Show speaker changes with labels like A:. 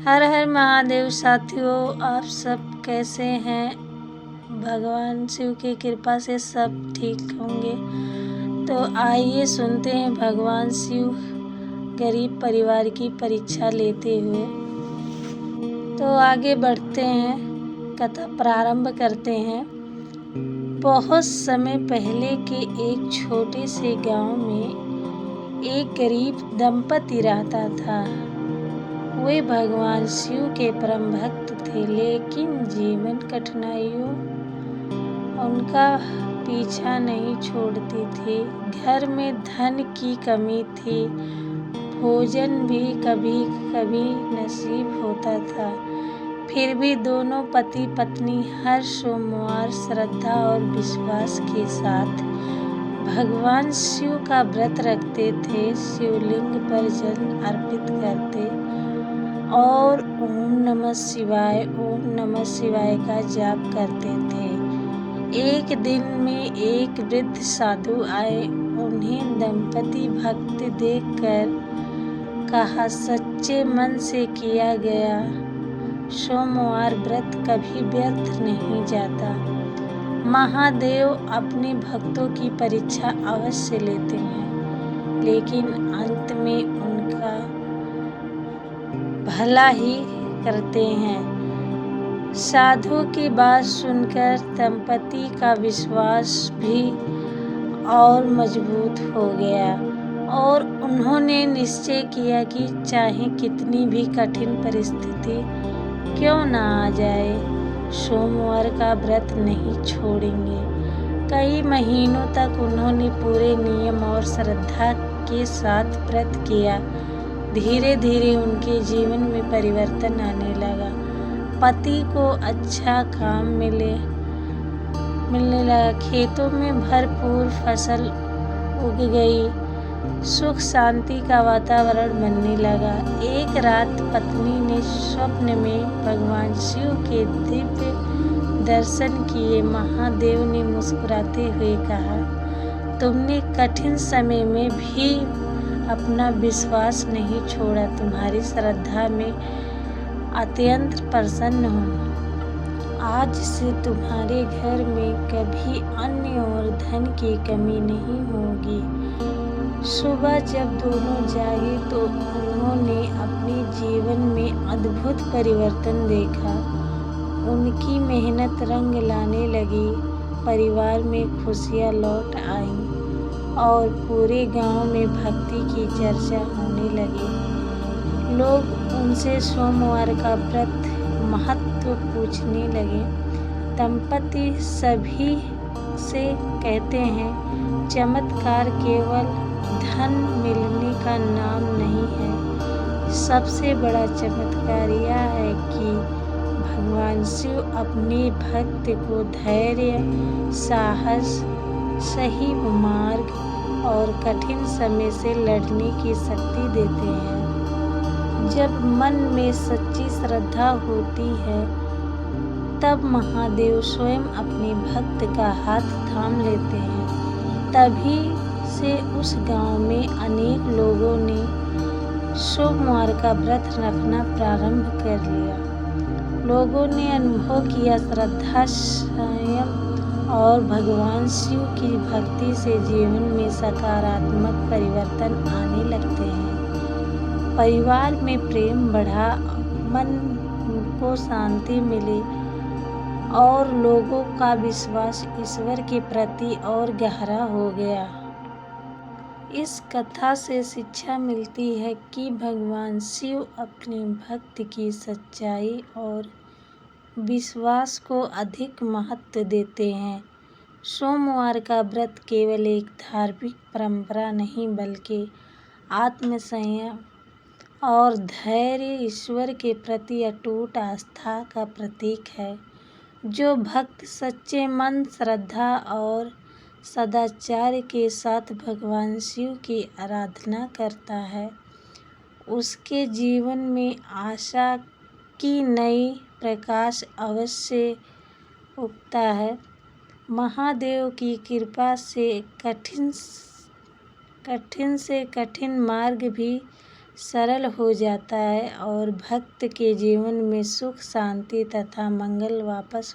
A: हर हर महादेव साथियों, आप सब कैसे हैं। भगवान शिव की कृपा से सब ठीक होंगे। तो आइए सुनते हैं भगवान शिव गरीब परिवार की परीक्षा लेते हुए। तो आगे बढ़ते हैं, कथा प्रारंभ करते हैं। बहुत समय पहले के एक छोटे से गांव में एक गरीब दंपति रहता था। वे भगवान शिव के परम भक्त थे, लेकिन जीवन कठिनाइयों उनका पीछा नहीं छोड़ती थी। घर में धन की कमी थी, भोजन भी कभी कभी नसीब होता था। फिर भी दोनों पति पत्नी हर सोमवार श्रद्धा और विश्वास के साथ भगवान शिव का व्रत रखते थे, शिवलिंग पर जल अर्पित करते और ओम नमः शिवाय का जाप करते थे। एक दिन में एक वृद्ध साधु आए। उन्हें दंपति भक्त देखकर कहा, सच्चे मन से किया गया सोमवार व्रत कभी व्यर्थ नहीं जाता। महादेव अपने भक्तों की परीक्षा अवश्य लेते हैं, लेकिन अंत में उनका भला ही करते हैं। साधु की बात सुनकर दंपति का विश्वास भी और मजबूत हो गया और उन्होंने निश्चय किया कि चाहे कितनी भी कठिन परिस्थिति क्यों ना आ जाए, सोमवार का व्रत नहीं छोड़ेंगे। कई महीनों तक उन्होंने पूरे नियम और श्रद्धा के साथ व्रत किया। धीरे धीरे उनके जीवन में परिवर्तन आने लगा। पति को अच्छा काम मिलने लगा, खेतों में भरपूर फसल उग गई, सुख शांति का वातावरण बनने लगा। एक रात पत्नी ने स्वप्न में भगवान शिव के दिव्य दर्शन किए। महादेव ने मुस्कुराते हुए कहा, तुमने कठिन समय में भी अपना विश्वास नहीं छोड़ा, तुम्हारी श्रद्धा में अत्यंत प्रसन्न हूँ। आज से तुम्हारे घर में कभी अन्न और धन की कमी नहीं होगी। सुबह जब दोनों जागे तो उन्होंने अपने जीवन में अद्भुत परिवर्तन देखा। उनकी मेहनत रंग लाने लगी, परिवार में खुशियाँ लौट आईं और पूरे गांव में भक्ति की चर्चा होने लगी। लोग उनसे सोमवार का व्रत महत्व पूछने लगे। दंपति सभी से कहते हैं, चमत्कार केवल धन मिलने का नाम नहीं है। सबसे बड़ा चमत्कार यह है कि भगवान शिव अपने भक्त को धैर्य, साहस, सही मार्ग और कठिन समय से लड़ने की शक्ति देते हैं। जब मन में सच्ची श्रद्धा होती है, तब महादेव स्वयं अपने भक्त का हाथ थाम लेते हैं। तभी से उस गांव में अनेक लोगों ने सोमवार का व्रत रखना प्रारंभ कर लिया। लोगों ने अनुभव किया, श्रद्धा, संयम और भगवान शिव की भक्ति से जीवन में सकारात्मक परिवर्तन आने लगते हैं। परिवार में प्रेम बढ़ा, मन को शांति मिली और लोगों का विश्वास ईश्वर के प्रति और गहरा हो गया। इस कथा से शिक्षा मिलती है कि भगवान शिव अपने भक्त की सच्चाई और विश्वास को अधिक महत्व देते हैं। सोमवार का व्रत केवल एक धार्मिक परंपरा नहीं, बल्कि आत्मसंयम और धैर्य, ईश्वर के प्रति अटूट आस्था का प्रतीक है। जो भक्त सच्चे मन, श्रद्धा और सदाचार के साथ भगवान शिव की आराधना करता है, उसके जीवन में आशा की नई प्रकाश अवश्य उगता है। महादेव की कृपा से कठिन से कठिन मार्ग भी सरल हो जाता है और भक्त के जीवन में सुख शांति तथा मंगल वापस